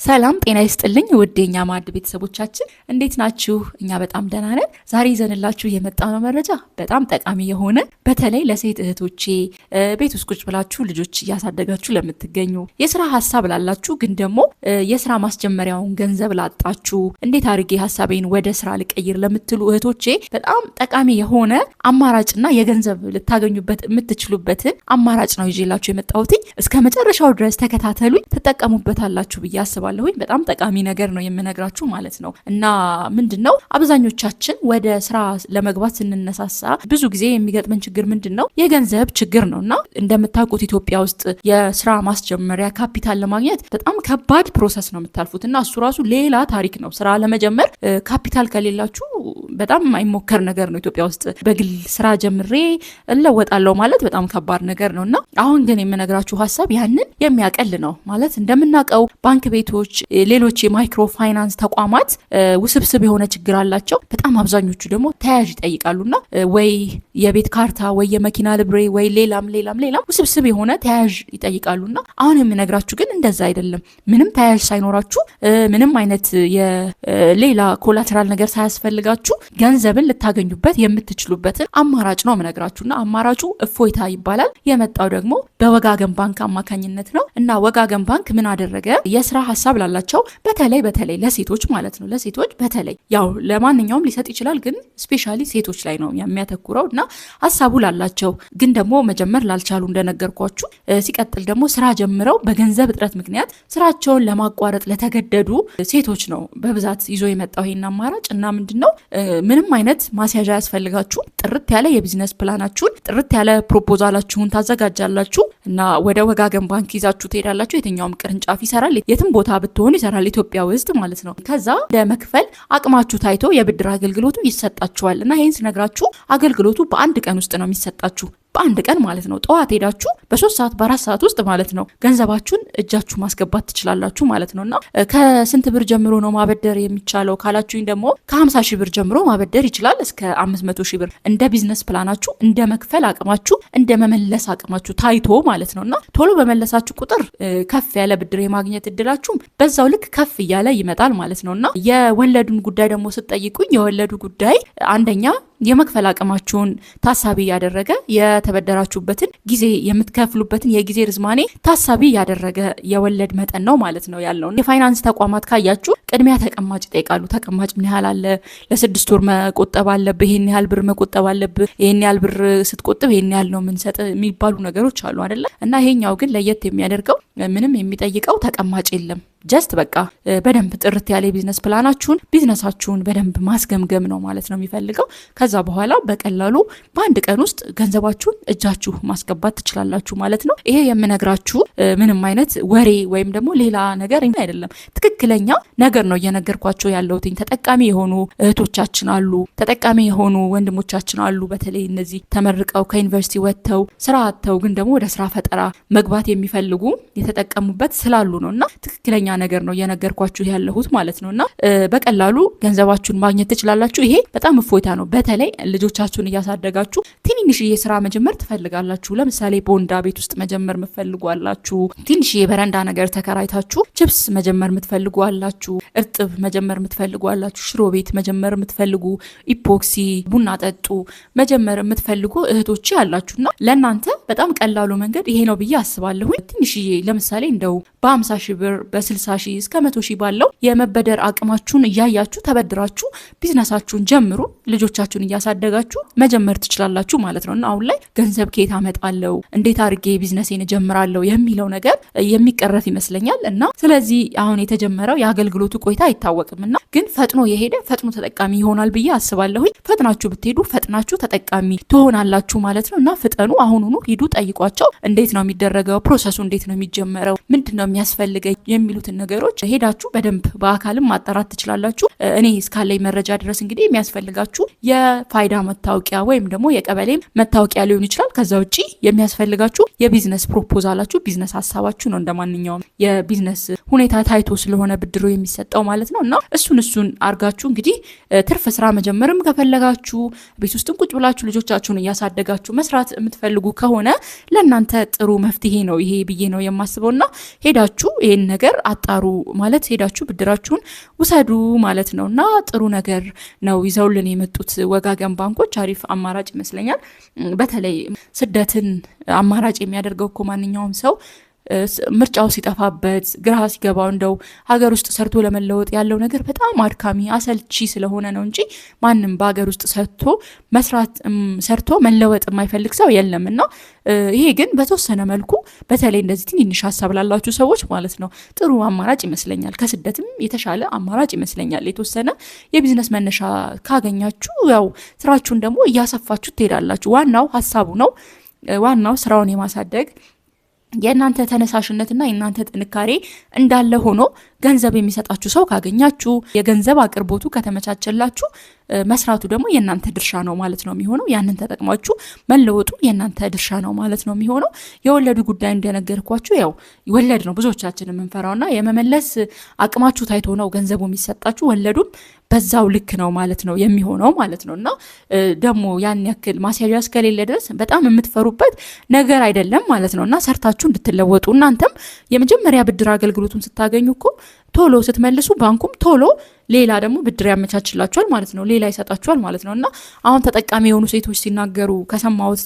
ሰላም ጤና ይስጥልኝ ውዴኛ ማድ ቤተሰቦቻችን እንዴት ናችሁ? እኛ በጣም ደህና ነን። ዛሬ ይዘንላችሁ የመጣነው መረጃ በጣም ጠቃሚ የሆነ በተለይ ለሴት እህቶቼ ቤት ውስጥ ቁጭ ብላችሁ ልጆች እያሳደጋችሁ ለምትገኙ የስራ ሐሳብ ላላችሁ ግን ደግሞ የስራ ማስጀመሪያውን ገንዘብ ላጣችሁ እንዴት አድርጌ ሐሳቤን ወደ ስራ ልቀይር ለምትሉ እህቶቼ በጣም ጠቃሚ የሆነ አማራጭና የገንዘብ ልታገኙበት የምትችሉበትን አማራጭ ነው ይዤላችሁ የመጣሁት። እስከ መጨረሻው ድረስ ተከታተሉኝ፣ ተጠቀሙበታላችሁ ብዬ አስባለሁኝ። በጣም ጠቃሚ ነገር ነው የምነግራችሁ ማለት ነው። እና ምንድነው አብዛኞቻችን ወደ ስራ ለመግባት ስንነሳሳ ብዙ ጊዜ የሚገጥመን ችግር ምንድነው? የገንዘብ ችግር ነውና እንደምታውቁት ኢትዮጵያ ውስጥ የስራ ማስጀመሪያ ካፒታል ለማግኘት በጣም ከባድ ፕሮሰስ ነው የምታልፉትና እሱ ራሱ ሌላ ታሪክ ነው። ስራ ለመጀመር ካፒታል ከሌላችሁ በጣም የማይሞከር ነገር ነው። ኢትዮጵያ ውስጥ በግል ስራ ጀምሬ እለወጣለሁ ማለት በጣም ከባድ ነገር ነውና አሁን ግን የምነግራችሁ ሐሳብ ያንን የሚያቀል ነው ማለት እንደምናውቀው ባንክ ቤቶች፣ ሌሎች የማይክሮ ፋይናንስ ተቋማት ውስብስብ የሆነ ችግር አላቸው። በጣም አብዛኞቹ ደግሞ ተያያዥ ይጠይቃሉና ወይ የቤት ካርታ ወይ የመኪና ልብሬ ወይ ሌላም ውስብስብ የሆነ ተያያዥ ይጠይቃሉና አሁን የምነግራችሁ ግን እንደዛ አይደለም። ምንም ተያያዥ ሳይኖራችሁ ምንም አይነት የሌላ ኮላተራል ነገር ሳያስፈልጋችሁ ገንዘብን ልታገኙበት የምትችሉበትን አማራጭ ነው የምነግራችሁና አማራጩ እፎይታ ይባላል። የመጣው ደግሞ በወጋገን ባንክ አማካኝነት ነው እና ወጋገን ባንክ ምን አደረገ? የስራ ሐሳብ ላላቸው በተለይ ለሴቶች ማለት ነው። ለሴቶች በተለይ ያው ለማንኛውም ሊሰጥ ይችላል፣ ግን ስፔሻሊ ሴቶች ላይ ነው የሚያተኩረው እና ሐሳቡ ላላቸው ግን ደግሞ መጀመር ላልቻሉ እንደነገርኳችሁ፣ ሲቀጥል ደግሞ ስራ ጀምረው በገንዘብ እጥረት ምክንያት ስራቸውን ለማቋረጥ ለተገደዱ ሴቶች ነው በብዛት ይዞ የመጣው ይሄን አማራጭ እና ምንድነው ምንም አይነት ማስያዣ ያስፈልጋችሁ። ጥርት ያለ የቢዝነስ ፕላናችሁን ጥርት ያለ ፕሮፖዛላችሁን ታዘጋጃላችሁ እና ወደ ወጋገን ባንክ ይዛችሁ ትሄዳላችሁ። የትኛውም ቅርንጫፍ ይሰራል፣ የትም ቦታ ብትሆኑ ይሰራል ኢትዮጵያ ውስጥ ማለት ነው። ከዛ ለመክፈል አቅማችሁ ታይቶ የብድር አገልግሎቱ ይሰጣችኋል እና ይሄን ስነግራችሁ አገልግሎቱ በአንድ ቀን ውስጥ ነው የሚሰጣችሁ። በአንድ ቀን ማለት ነው። ጠዋት ሄዳችሁ በ3 ሰዓት በ4 ሰዓት ውስጥ ማለት ነው ገንዘባችሁን እጃችሁ ማስገባት ትችላላችሁ ማለት ነውና ከስንት ብር ጀምሮ ነው ማበደር የሚቻለው ካላችሁኝ ደግሞ ከ50 ሺህ ብር ጀምሮ ማበደር ይችላል እስከ 500 ሺህ ብር እንደ ቢዝነስ ፕላናችሁ እንደ መክፈል አቅማችሁ እንደ መመለስ አቅማችሁ ታይቶ ማለት ነውና ቶሎ በመለሳችሁ ቁጥር ከፍ ያለ ብድር የማግኘት እድላችሁ በዛው ልክ ከፍ እያለ ይመጣል ማለት ነውና የወለዱን ጉዳይ ደግሞ ስትጠይቁኝ የወለዱ ጉዳይ አንደኛ የመክፈል አቅማችሁን ታሳቢ ያደረገ የተበደራችሁበትን ጊዜ የምትከፍሉበትን የጊዜ ርዝማኔ ታሳቢ ያደረገ የወለድ መጠን ነው ማለት ነው ያለው። የፋይናንስ ተቋማት ካያችሁ ቅድሚያ ተቀማጭ ይጠይቃሉ። ተቀማጭ ምን ያህል አለ፣ ለ6 ወር መቆጠብ አለብህ፣ ይሄን ያህል ብር መቆጠብ አለብህ፣ ይሄን ያህል ብር ስትቆጥብ ይሄን ያህል ነው የምንሰጥ የሚባሉ ነገሮች አሉ አይደለ? እና ይሄኛው ግን ለየት የሚያደርገው ምንም የሚጠይቀው ተቀማጭ የለም። ጀስት በቃ በደንብ ጥርት ያለ ቢዝነስ ፕላናችሁን ቢዝነሳችሁን በደንብ ማስገምገም ነው ማለት ነው የሚፈልገው። ከዛ በኋላ በቀላሉ በአንድ ቀን ውስጥ ገንዘባችሁን እጃችሁ ማስገባት ትችላላችሁ ማለት ነው። ይሄ የምነግራችሁ ምንም አይነት ወሬ ወይም ደግሞ ሌላ ነገር አይደለም፣ ትክክለኛ ነገር ነው እየነገርኳችሁ ያለሁት። ተጠቃሚ የሆኑ እህቶቻችን አሉ፣ ተጠቃሚ የሆኑ ወንድሞቻችን አሉ። በተለይ እነዚህ ተመርቀው ከዩኒቨርሲቲ ወጥተው ስራ አጥተው ግን ደግሞ ወደ ስራ ፈጠራ መግባት የሚፈልጉ የተጠቀሙበት ስላሉ ነውና ትክክለኛ ነገር ነው እየነገርኳችሁ ያለሁት ማለት ነውና በቀላሉ ገንዘባችሁን ማግኘት ትችላላችሁ። ይሄ በጣም እፎይታ ነው። በተለይ ልጆቻችሁን እያሳደጋችሁ ትንሽዬ ስራ መጀመር ትፈልጋላችሁ። ለምሳሌ ቦንዳ ቤት ውስጥ መጀመር የምትፈልጉ አላችሁ። ትንሽዬ በረንዳ ነገር ተከራይታችሁ ቺፕስ መጀመር የምትፈልጉ አላችሁ። እርጥብ መጀመር የምትፈልጉ አላችሁ። ሽሮ ቤት መጀመር የምትፈልጉ፣ ኢፖክሲ ቡና ጠጡ መጀመር የምትፈልጉ እህቶች አላችሁና ለእናንተ በጣም ቀላሉ መንገድ ይሄ ነው ብዬ አስባለሁ። ትንሽዬ ለምሳሌ እንደው በ50 ሺህ ብር በ60 ሺህ እስከ 100 ሺህ ባለው የመበደር አቅማችሁን እያያችሁ ተበድራችሁ ቢዝነሳችሁን ጀምሩ። ልጆቻችሁን እያሳደጋችሁ መጀመር ትችላላችሁ ማለት ነውና አሁን ላይ ገንዘብ ከየት አመጣለሁ፣ እንዴት አድርጌ ቢዝነሴን ጀምራለሁ የሚለው ነገር የሚቀረፍ ይመስለኛል። እና ስለዚህ አሁን የተጀመረው የአገልግሎቱ ቆይታ አይታወቅምና ግን ፈጥኖ የሄደ ፈጥኖ ተጠቃሚ ይሆናል ብዬ አስባለሁ። ፈጥናችሁ ብትሄዱ ፈጥናችሁ ተጠቃሚ ትሆናላችሁ ማለት ነው እና ፍጠኑ። አሁኑኑ ሂዱ፣ ጠይቋቸው። እንዴት ነው የሚደረገው? ፕሮሰሱ እንዴት ነው የሚጀመረው? ምንድነው የሚያስፈልገው የሚሉትን ነገሮች ሄዳችሁ በደንብ በአካልም ማጣራት ትችላላችሁ። እኔ እስካለኝ መረጃ ድረስ እንግዲህ የሚያስፈልጋችሁ የፋይዳ መታወቂያ ወይም ደግሞ የቀበሌ መታወቂያ ሊሆን ይችላል። ከዛ ውጪ የሚያስፈልጋችሁ የቢዝነስ ፕሮፖዛላችሁ ቢዝነስ ሐሳባችሁ ነው። እንደማንኛውም የቢዝነስ ሁኔታ ታይቶ ስለሆነ ብድሩ የሚሰጠው ማለት ነው እና እሱን አርጋችሁ እንግዲህ ትርፍ ስራ መጀመርም ከፈለጋችሁ ቤት ውስጥ ቁጭ ብላችሁ ልጆቻችሁን እያሳደጋችሁ መስራት የምትፈልጉ ከሆነ ለእናንተ ጥሩ መፍትሄ ነው ይሄ ብዬ ነው የማስበውና ሄዳ ሄዳችሁ ይሄን ነገር አጣሩ ማለት ሄዳችሁ ብድራችሁን ውሰዱ ማለት ነውና ጥሩ ነገር ነው ይዘውልን የመጡት ወጋገን ባንኮች። አሪፍ አማራጭ ይመስለኛል። በተለይ ስደትን አማራጭ የሚያደርገው እኮ ማንኛውም ሰው ምርጫው ሲጠፋበት ግራ ሲገባው እንደው ሀገር ውስጥ ሰርቶ ለመለወጥ ያለው ነገር በጣም አድካሚ አሰልቺ ስለሆነ ነው እንጂ ማንም በሀገር ውስጥ ሰርቶ መለወጥ የማይፈልግ ሰው የለምና ይሄ ግን በተወሰነ መልኩ በተለይ እንደዚህ ትንሽ ሀሳብ ላላችሁ ሰዎች ማለት ነው ጥሩ አማራጭ ይመስለኛል። ከስደትም የተሻለ አማራጭ ይመስለኛል። የተወሰነ የቢዝነስ መነሻ ካገኛችሁ ያው ስራችሁን ደግሞ እያሰፋችሁ ትሄዳላችሁ። ዋናው ሀሳቡ ነው። ዋናው ስራውን የማሳደግ የእናንተ ተነሳሽነትና የእናንተ ጥንካሬ እንዳለ ሆኖ ገንዘብ የሚሰጣችሁ ሰው ካገኛችሁ የገንዘብ አቅርቦቱ ከተመቻቸላችሁ መስራቱ ደግሞ የእናንተ ድርሻ ነው ማለት ነው የሚሆነው። ያንን ተጠቅማችሁ መለወጡ የእናንተ ድርሻ ነው ማለት ነው የሚሆነው። የወለዱ ጉዳይ እንደነገርኳችሁ ያው ወለድ ነው ብዙዎቻችን የምንፈራውና የመመለስ አቅማችሁ ታይቶ ነው ገንዘቡ የሚሰጣችሁ። ወለዱም በዛው ልክ ነው ማለት ነው የሚሆነው ማለት ነውና ደግሞ ያን ያክል ማስያዣ እስከሌለ ድረስ በጣም የምትፈሩበት ነገር አይደለም ማለት ነውና ሰርታችሁ እንድትለወጡ እናንተም የመጀመሪያ ብድር አገልግሎቱን ስታገኙ እኮ ቶሎ ስትመልሱ ባንኩም ቶሎ ሌላ ደግሞ ብድር ያመቻችላችኋል ማለት ነው። ሌላ ይሰጣችኋል ማለት ነውና አሁን ተጠቃሚ የሆኑ ሴቶች ሲናገሩ ከሰማሁት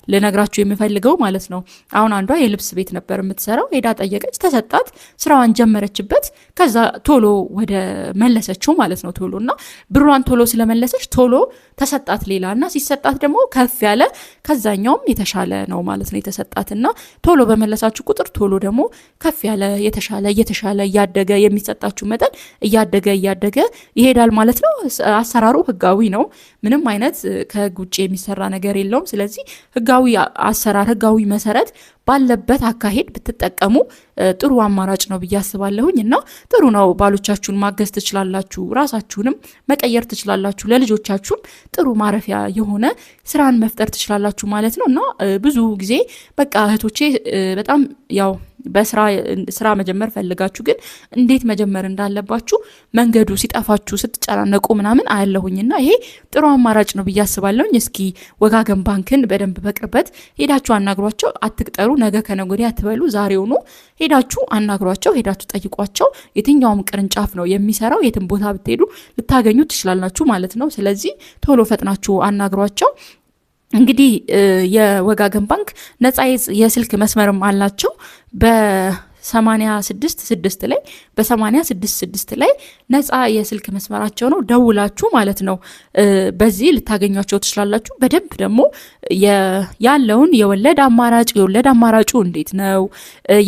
ልነግራችሁ የምፈልገው ማለት ነው። አሁን አንዷ የልብስ ቤት ነበር የምትሰራው። ሄዳ ጠየቀች፣ ተሰጣት፣ ስራዋን ጀመረችበት። ከዛ ቶሎ ወደ መለሰችው ማለት ነው። ቶሎና ብሯን ቶሎ ስለመለሰች ቶሎ ተሰጣት ሌላና ሲሰጣት ደግሞ ከፍ ያለ ከዛኛውም የተሻለ ነው ማለት ነው የተሰጣትና ቶሎ በመለሳችሁ ቁጥር ቶሎ ደግሞ ከፍ ያለ የተሻለ እያደገ የሚሰጣችሁ መጠን እያደገ ይሄዳል ማለት ነው። አሰራሩ ህጋዊ ነው። ምንም አይነት ከህግ ውጭ የሚሰራ ነገር የለውም። ስለዚህ ህጋዊ አሰራር ህጋዊ መሰረት ባለበት አካሄድ ብትጠቀሙ ጥሩ አማራጭ ነው ብዬ አስባለሁኝ እና ጥሩ ነው። ባሎቻችሁን ማገዝ ትችላላችሁ፣ ራሳችሁንም መቀየር ትችላላችሁ፣ ለልጆቻችሁም ጥሩ ማረፊያ የሆነ ስራን መፍጠር ትችላላችሁ ማለት ነው እና ብዙ ጊዜ በቃ እህቶቼ በጣም ያው በስራ መጀመር ፈልጋችሁ ግን እንዴት መጀመር እንዳለባችሁ መንገዱ ሲጠፋችሁ ስትጨናነቁ ምናምን አያለሁኝና ይሄ ጥሩ አማራጭ ነው ብዬ አስባለሁኝ። እስኪ ወጋገን ባንክን በደንብ በቅርበት ሄዳችሁ አናግሯቸው። አትቅጠሩ፣ ነገ ከነገ ወዲያ አትበሉ። ዛሬውኑ ሄዳችሁ አናግሯቸው፣ ሄዳችሁ ጠይቋቸው። የትኛውም ቅርንጫፍ ነው የሚሰራው፣ የትም ቦታ ብትሄዱ ልታገኙ ትችላላችሁ ማለት ነው። ስለዚህ ቶሎ ፈጥናችሁ አናግሯቸው። እንግዲህ የወጋገን ባንክ ነፃ የስልክ መስመርም አላቸው። በ86 ላይ በ86 ላይ ነፃ የስልክ መስመራቸው ነው። ደውላችሁ ማለት ነው በዚህ ልታገኟቸው ትችላላችሁ። በደንብ ደግሞ ያለውን የወለድ አማራጩ እንዴት ነው፣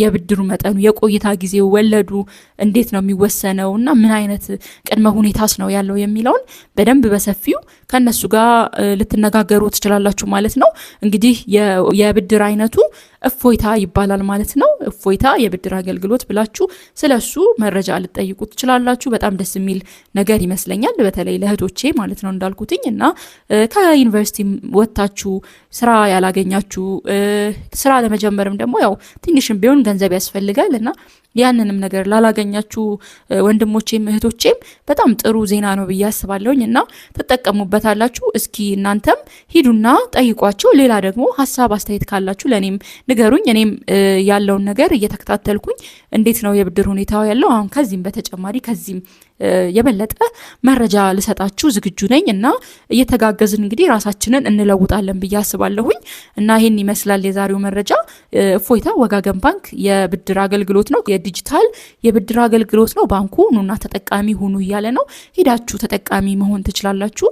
የብድሩ መጠኑ፣ የቆይታ ጊዜው፣ ወለዱ እንዴት ነው የሚወሰነው እና ምን አይነት ቅድመ ሁኔታስ ነው ያለው የሚለውን በደንብ በሰፊው ከነሱ ጋር ልትነጋገሩ ትችላላችሁ ማለት ነው። እንግዲህ የብድር አይነቱ እፎይታ ይባላል ማለት ነው። እፎይታ የብድር አገልግሎት ብላችሁ ስለሱ መረጃ ልትጠይቁ ትችላላችሁ። በጣም ደስ የሚል ነገር ይመስለኛል፣ በተለይ ለእህቶቼ ማለት ነው እንዳልኩትኝ እና ከዩኒቨርሲቲ ወጥታችሁ ስራ ያላገኛችሁ ስራ ለመጀመርም ደግሞ ያው ትንሽም ቢሆን ገንዘብ ያስፈልጋል እና ያንንም ነገር ላላገኛችሁ ወንድሞቼም እህቶቼም በጣም ጥሩ ዜና ነው ብዬ አስባለሁኝ እና ተጠቀሙበታላችሁ። እስኪ እናንተም ሂዱና ጠይቋቸው። ሌላ ደግሞ ሀሳብ አስተያየት ካላችሁ ለኔም ንገሩኝ። እኔም ያለውን ነገር እየተከታተልኩኝ እንዴት ነው የብድር ሁኔታው ያለው አሁን ከዚህም በተጨማሪ ከዚህም የበለጠ መረጃ ልሰጣችሁ ዝግጁ ነኝ እና እየተጋገዝን እንግዲህ ራሳችንን እንለውጣለን ብዬ አስባለሁኝ እና ይሄን ይመስላል የዛሬው መረጃ። እፎይታ ወጋገን ባንክ የብድር አገልግሎት ነው፣ የዲጂታል የብድር አገልግሎት ነው። ባንኩ ኑና ተጠቃሚ ሁኑ እያለ ነው። ሄዳችሁ ተጠቃሚ መሆን ትችላላችሁ።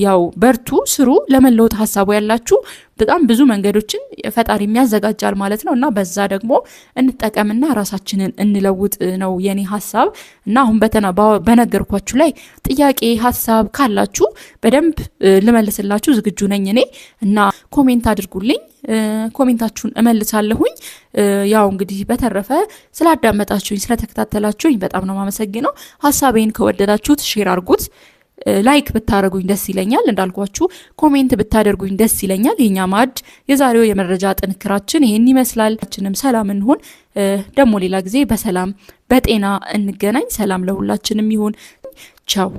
ያው በርቱ፣ ስሩ። ለመለወጥ ሀሳቡ ያላችሁ በጣም ብዙ መንገዶችን ፈጣሪ የሚያዘጋጃል ማለት ነው እና በዛ ደግሞ እንጠቀምና ራሳችንን እንለውጥ ነው የኔ ሀሳብ እና አሁን በነገርኳችሁ ላይ ጥያቄ ሀሳብ ካላችሁ በደንብ ልመልስላችሁ ዝግጁ ነኝ እኔ እና ኮሜንት አድርጉልኝ። ኮሜንታችሁን እመልሳለሁኝ። ያው እንግዲህ በተረፈ ስላዳመጣችሁኝ ስለተከታተላችሁኝ በጣም ነው ማመሰግነው። ሀሳቤን ከወደዳችሁት ሼር አድርጉት፣ ላይክ ብታደርጉኝ ደስ ይለኛል። እንዳልኳችሁ ኮሜንት ብታደርጉኝ ደስ ይለኛል። የኛ ማዕድ የዛሬው የመረጃ ጥንክራችን ይሄን ይመስላል። ሁላችንም ሰላም እንሁን። ደግሞ ሌላ ጊዜ በሰላም በጤና እንገናኝ። ሰላም ለሁላችንም ይሁን። ቻው።